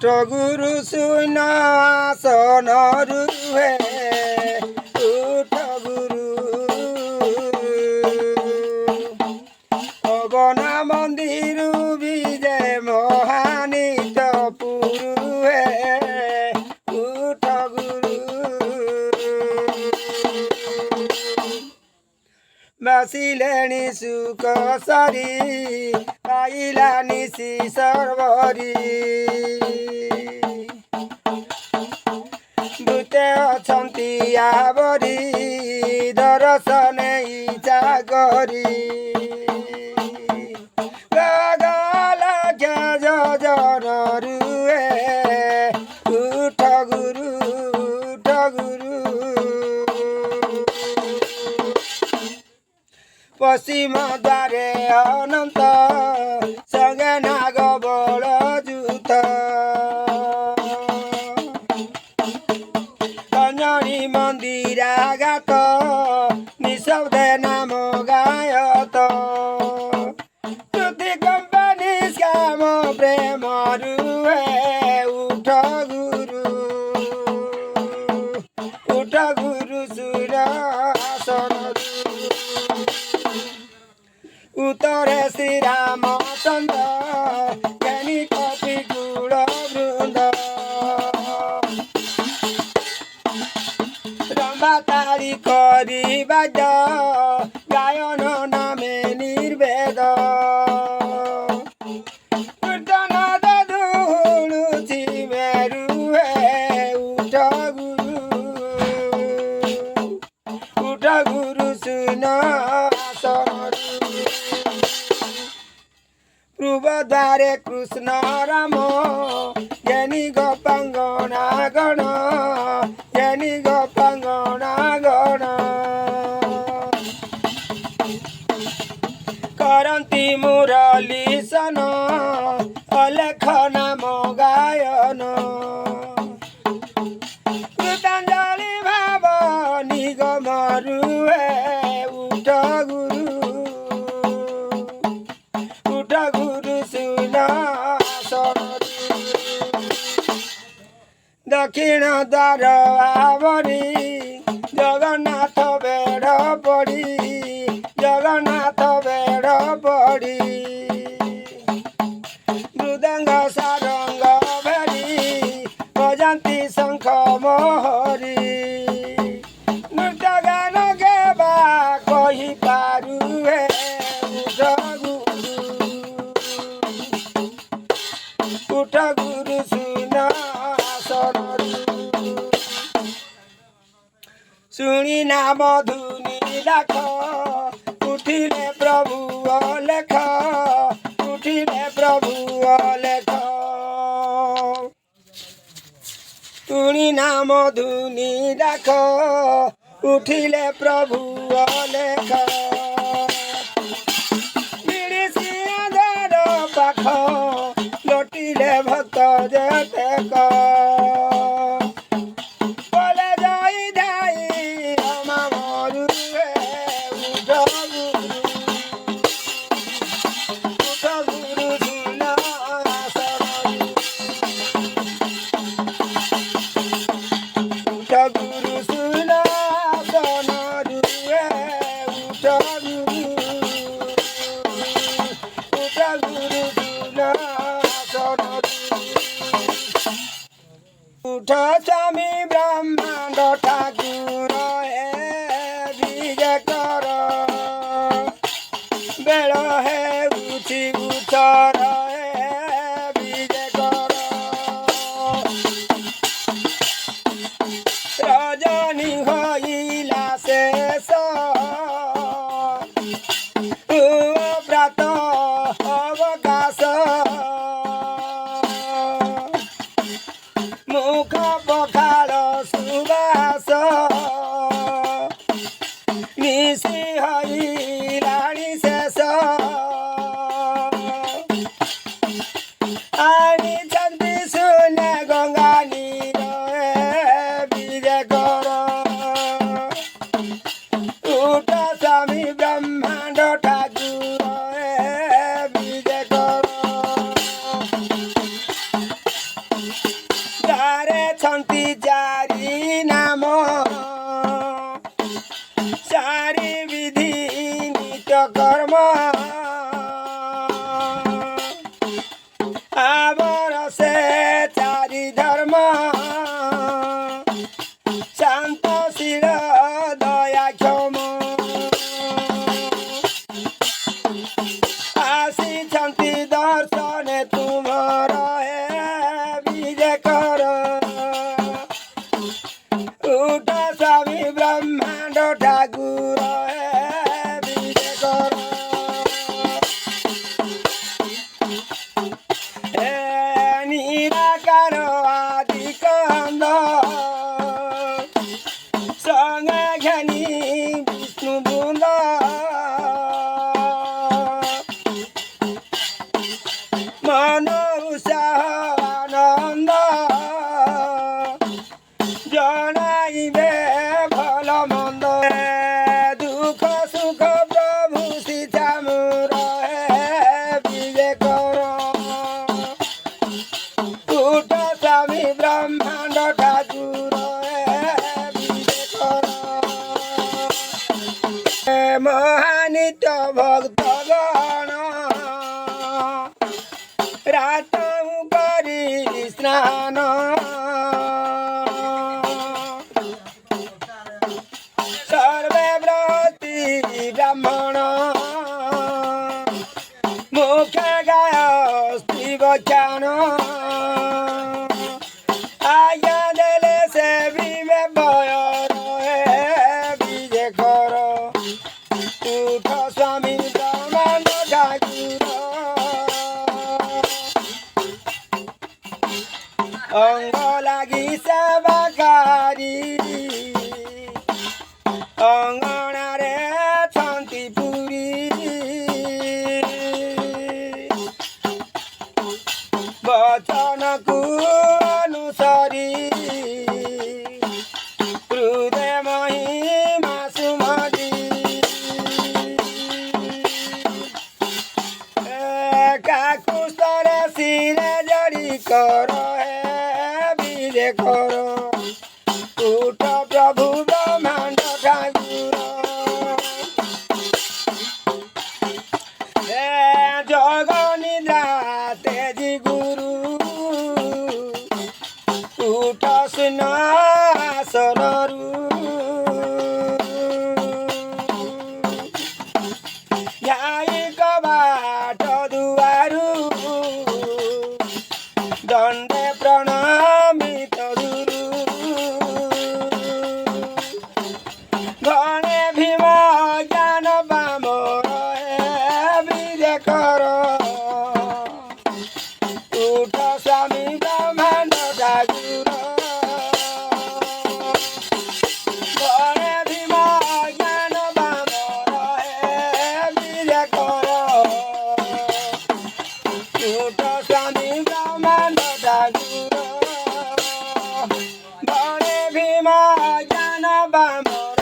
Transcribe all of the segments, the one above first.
गुरु सुनासन रुहे उठ गुरु अबना मंदिर विजय महानित पुरुहे उठ गुरु बासिलेणी सुख सरी पाइलानी सी सर्वरी भूते अछंती आवरी दर्शन इच्छा करी जन रुए उठ गुरु उठ गुरु पश्चिम द्वारे अनंत संगे नाग बल जूथ अंजनी मंदिरागात निशब्द नाम गायत श्रुति कंपनी श्याम प्रेम रुहे उठ गुरु सुरासन उत्तरे श्री रामचंद्र ज्ञानी कपि गुण वृंद रंबा तारी करी बाज गायन नामे निर्वेद कीर्तन धूलुची मेरुहे उठ गुरु सुनासन पूर्व द्वारे कृष्ण राम ज्ञानी गोपांगना गण ज्ञानी गोपांगना गण करंती मुरली सन अलेख नाम गायन कृतांजलि भाव निगम रुहे उठ गुरु सुनासन दक्षिण द्वार आवरी जगन्नाथ बेड़ पड़ी जगन्नाथ बेड़ पड़ी मृदंग सारंग भेरी बजाती शंख मोहरी नृत्य गान गेबा कही पारुहे उठ गुरु सुनासन शुणी नाम धुनी लाख उठिले प्रभु लेख उठिले प्रभु लेख शुणी नाम धुनी लाख उठिले प्रभु लेख पाख लोटिले भक्त जेते बोले जाई धाई अमा मरुए उठ गुरु सुनासन उठ गुरु सुनासन रुए उठ गुरु उठ स्वामी ब्रह्मांड ठाकुर हे विजय कर बेल हे उठी उठर हे विजय कर रजनी होइला शेष व्रत अवकाश मुख पखाल सुबास मिशी हईलाणी शेष आनी चंदी शून्य गंगा नीर विजय कर उठ स्वामी ब्रह्मांड ठाकुर विजय कर ଆମର ସେ ଚାରି ଧର୍ମ ଶାନ୍ତଶୀଳ ଦୟାକ୍ଷମ ଆସିଛନ୍ତି ଦର୍ଶନେ ତୁମର ହେ ବିଜେ କର ଉଠ ସ୍ୱାମୀ ବ୍ରହ୍ମାଣ୍ଡ ଠାକୁର ହେ ବିଜେ କର ହେ ନିରାକାର ଆଦି କନ୍ଦ ସଙ୍ଗେ ଘେନି ବିଷ୍ଣୁ ବୃନ୍ଦ ମନ ଉତ୍ସାହ ଆନନ୍ଦ ଜଣାଇବେ ଭଲ ମନ୍ଦ ଦୁଃଖ ସୁଖ ପ୍ରଭୁ ସୀତାମୁର ବିଜେ କର ଉଠ ସ୍ୱାମୀ ବ୍ରହ୍ମାଣ୍ଡ ଠାକୁର ବିଜେ କର ମହାନିତ ଭକ୍ତଗଣ ରାତ କରି ସ୍ନାନ ସର୍ବେ ବ୍ରତୀ ବ୍ରାହ୍ମଣ ମୁଖ ଗାୟ ସ୍ତ୍ରୀ ବଚାନ ଆଜ୍ଞା ଦେଲେ ସେ ବିବେ ଭୟ ବିଜେ କର ଉଠ ସ୍ୱାମୀ ବ୍ରହ୍ମାଣ୍ଡ ଠାକୁର ଅଙ୍ଗ ଲାଗି ସେବାକାରୀ ଅଙ୍ଗଣାରେ ଛନ୍ତି ପୁରୀ ବଚନକୁ ଅନୁସରି ହୃଦୟ ମହିମା ସୁମରି କାକୁସ୍ତରେ ଶିରେ ଜଡ଼ି କର ବିଜେ କର ଉଠ ପ୍ରଭୁ ବ୍ରହ୍ମାଣ୍ଡ ଠାକୁର ଜଗ ନିଦ୍ରା ତେଜି ଗୁରୁ ଉଠ ସିଂହାସନରୁ ଯାଇ କବାଟ ଦୁଆରୁ ଦଣ୍ଡେ ପ୍ରଣମିତ ଗୁରୁ ଗଣେ ଭୀମ ଜ୍ଞାନ ବାମର ବିଜେ କର ଉଠ ସ୍ୱାମୀ ବ୍ରହ୍ମାଣ୍ଡ ଠାକୁର ଗଣେ ଭୀମ ଜ୍ଞାନ ବାମର ବିଜେ କର ଉଠ ସ୍ୱାମୀ ବ୍ରହ୍ମାଣ୍ଡ ଠାକୁର ଗଣେ ଭୀମ ଜ୍ଞାନ ବାମର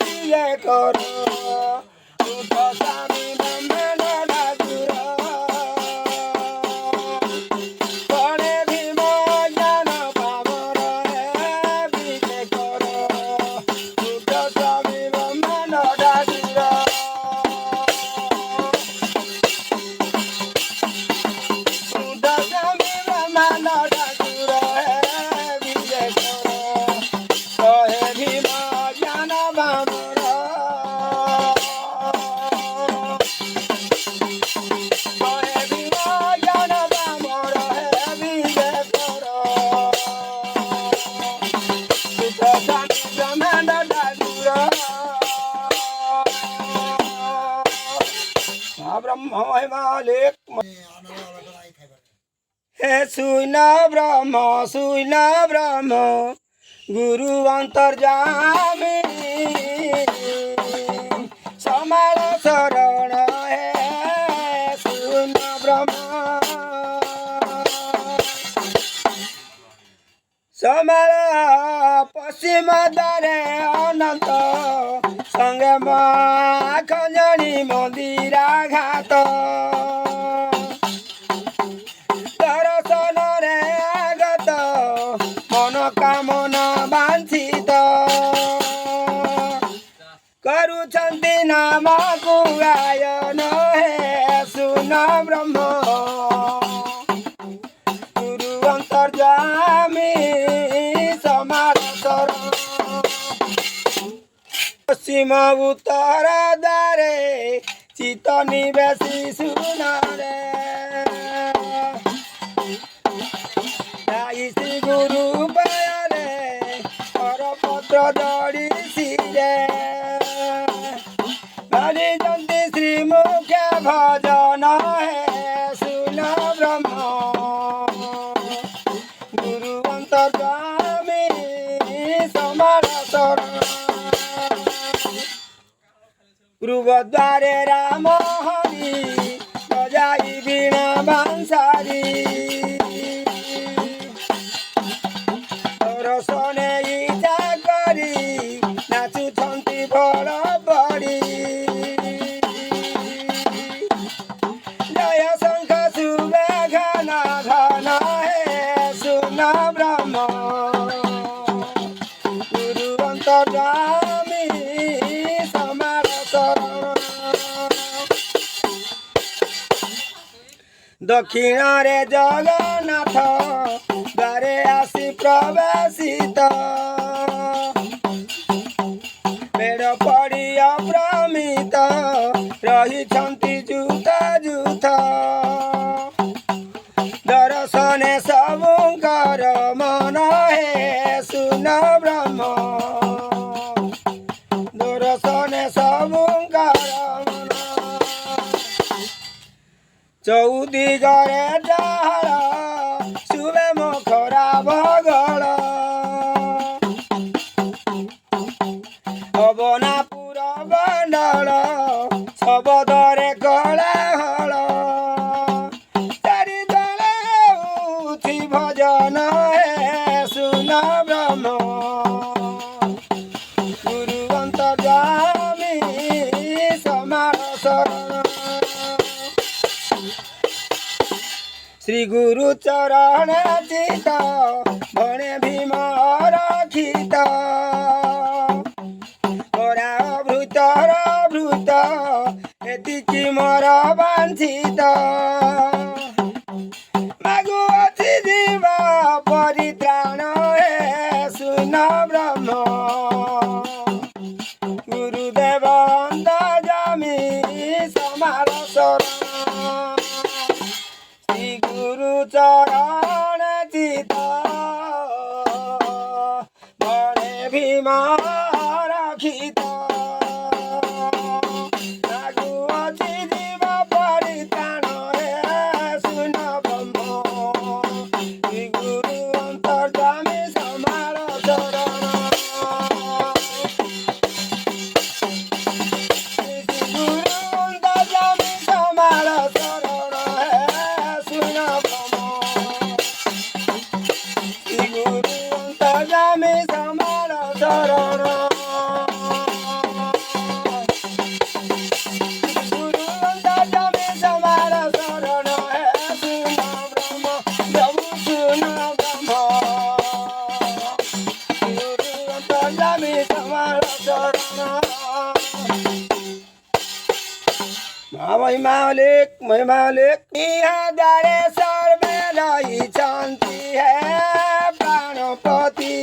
ବିଜେ କର ଉଠ ସ୍ୱାମୀ ବ୍ରହ୍ମାଣ୍ଡ ଠାକୁର ଗଣେ ଭୀମ ଜ୍ଞାନ ବାମର ବିଜେ କର ଉଠ ସ୍ୱାମୀ ବ୍ରହ୍ମାଣ୍ଡ ଠାକୁର ଉଠ ସ୍ୱାମୀ ବ୍ରହ୍ମାଣ୍ଡ ଠାକୁର ବିଜେ କର କହେ ଭୀମ ଜ୍ଞାନ ବାମର କହେ ଭୀମ ଜ୍ଞାନ ବାମର ବିଜେ କର ଉଠ ସ୍ୱାମୀ ବ୍ରହ୍ମାଣ୍ଡ ଠାକୁର ବ୍ରହ୍ମ ହିମାଲେଖ হে শূন্য ব্রহ্ম গুরু অন্তর্যামী সমাল শরণ হে শূন্য ব্রহ্ম সমাল পশ্চিম দ্বারে অনন্ত সঙ্গে মা খঞ্জনি মন্দিরাঘাত দর্শନରେ আগত মনোকামনা বাঞ্ছিত କରୁଛନ୍ତି ନାମକୁ ଗାୟନ ହେ ଶୂନ ବ୍ରହ୍ମ ପଶ୍ଚିମ ଉତ୍ତର ଦ୍ୱାରେ ଚିତ ନିବେଶୀ ସୁନାରେ ଯାଇ ଶ୍ରୀ ଗୁରୁ ପାୟରେ କରପତ୍ର ଦଳି ଶିରେ ଧରିଛନ୍ତି ଶ୍ରୀ ମୁଖ୍ୟ ଭଜନ ହେ ସୁନ ବ୍ରହ୍ମ ଗୁରୁ ଅନ୍ତର୍ଗାମୀ ସମାର ଶରଣ ଗୃହଦ୍ୱାରେ ରାମ ହରି ବଜାଇ ବୀଣା ବାଂସାରୀ ଦର୍ଶନେ ଇଚ୍ଛା କରି ନାଚୁଛନ୍ତି ଫଳ ପଡ଼ି ଜୟ ଶଙ୍ଖ ସୁବେଘନ ଧନ ହେ ସୁନ ବ୍ରହ୍ମ ଗୁରୁ ଅନ୍ତର୍ଗାମୀ ସମାର ଶରଣ ଦକ୍ଷିଣରେ ଜଗନ୍ନାଥ ଦ୍ୱାରେ ଆସି ପ୍ରବେଶିତ ମେଢ଼ ପଡ଼ି ଅପ୍ରମିତ ରହିଛନ୍ତି ଯୁଥ ଯୁଥ ଦର୍ଶନେ ସବୁଙ୍କର ମନ ହେ ସୁନ ବ୍ରହ୍ମ ଦର୍ଶନେ ସବୁଙ୍କର ମନ ଚଉଦିଗରେ ଡାଳ ଶୁଭେ ମଖରା ବଗଳ ଅବନାପୁର ବଣ୍ଡଳ ଶବଦରେ କୋଳାହଳ ଚାରିଦଳେ ଉଠି ଭଜନ ହେ ସୁନ ବ୍ରହ୍ମ ଗୁରୁ ଅନ୍ତର୍ଗାମୀ ସମାର ଶରଣ ଶ୍ରୀ ଗୁରୁ ଚରଣ ଚିତ ବଣେ ଭୀମ ରକ୍ଷିତ ପରା ଭୃତର ଭୃତ ଏତିକି ମୋର ବାଞ୍ଛିତ ମାଗୁଅଛି ଜୀବ ପରିତ୍ରାଣ ହେ ସୁନ ବ୍ରହ୍ମ ଗୁରୁଦେବ ଅନ୍ତର୍ଗାମୀ ସମାର ଶରଣ ଶ୍ରୀ ଗୁରୁ ଚରଣ ଚିତ ବଣେ ଭୀମ ରକ୍ଷିତ ଲାଗୁଅଛି ଜୀବ ପରିତ୍ରାଣ ହେ ସୁନ ବ୍ରହ୍ମ ଶ୍ରୀ ଗୁରୁ ଅନ୍ତର୍ଗାମୀ ସମାର ଶରଣ ଶ୍ରୀ ଗୁରୁ ଅନ୍ତର୍ଗାମୀ ସମାର ଶରଣ ହେ ସୁନ ବ୍ରହ୍ମ ଶ୍ରୀ ଗୁରୁ ଅନ୍ତର୍ଗାମୀ ସମାର ଶରଣ ଗୁରୁ ଅନ୍ତର୍ଗାମୀ ସମାର ଶରଣ ହେ ସୁନ ବ୍ରହ୍ମ ପ୍ରଭୁ ସୁନ ବ୍ରହ୍ମ ଗୁରୁ ଅନ୍ତର୍ଗାମୀ ସମାର ଶରଣ महिमा लेख यहाँ द्वारे सर्वे ରହିଛନ୍ତି ହେ ପ୍ରାଣପତି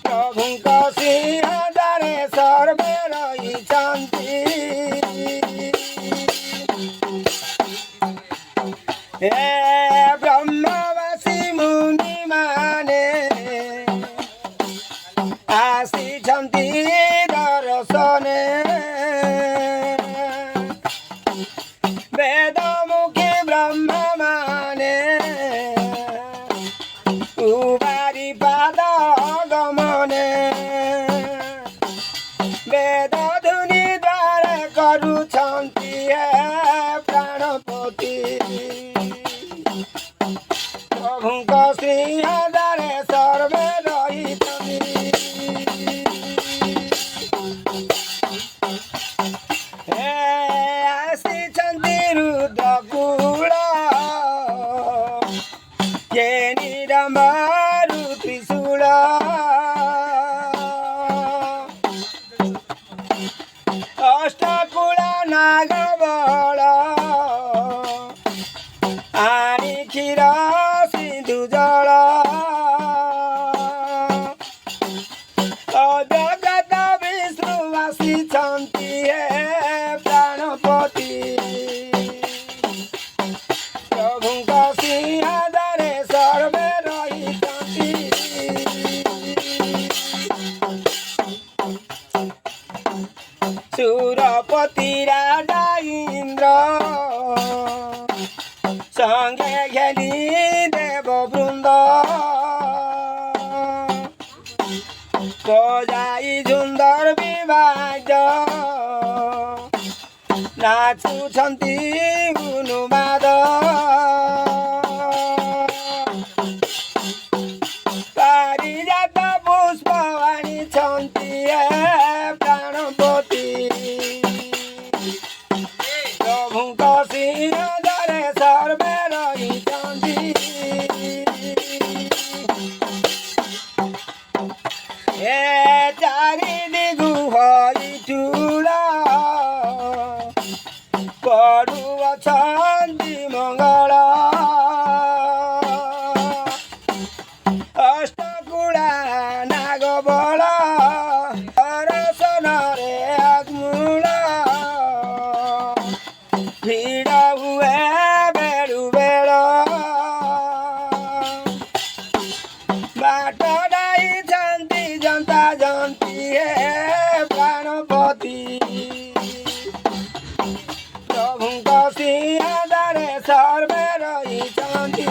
ପ୍ରଭୁଙ୍କ ସିଂହଦ୍ୱାରେ ସର୍ବେ ରହିଛନ୍ତି ହେ ବ୍ରହ୍ମବାସୀ ମୁନିମାନେ ଆସିଛନ୍ତି ଦର୍ଶନେ ବେଦମୁଖୀ ବ୍ରହ୍ମମାନେ ଉବାରି ପାଦ ଗମନେ ବେଦ ଧୁନି ଦ୍ୱାର କରୁଛନ୍ତି ହେ ପ୍ରାଣପତି ପ୍ରଭୁଙ୍କ ସିଂହଦ୍ୱାରେ ସର୍ବେ ରହିଛନ୍ତି ଆସିଛନ୍ତି ରୁଦ୍ରକୂଳ କେ ନିରମ୍ବରୁ ତ୍ରିଶୂଳ ଅଷ୍ଟକୂଳ ନାଗବଳ ଆଣି କ୍ଷୀର ସିନ୍ଧୁ ଜଳ সঙ্গে খেলি দেব বৃন্দ বজাই সুন্দর বিবাজ নাচুଛନ୍ତି উন্মাদ ପାରିଜାତ ପୁଷ୍ପ ଆଣିଛନ୍ତି ପ୍ରାଣପତି ପ୍ରଭୁଙ୍କ ସିଂହରେ ସର୍ବେ ରହିଛନ୍ତି ଏ ଚାରି ଦିଗୁ ହରିଚୂଳ ପଡ଼ୁଅଛନ୍ତି ମଙ୍ଗଳ ଅଷ୍ଟକୁଳା ନାଗବଳ ଦର୍ଶନରେ ଆଗମୂଳ ଭିଡ଼ ହୁଏ ବେଳୁ ବେଳ ବାଟ ଡାଇଛନ୍ତି ଜନ୍ତା ଜନ୍ତି ହେ ପ୍ରାଣପତି ପ୍ରଭୁଙ୍କ ସିଂହରେ ସର୍ବେ ରହିଛନ୍ତି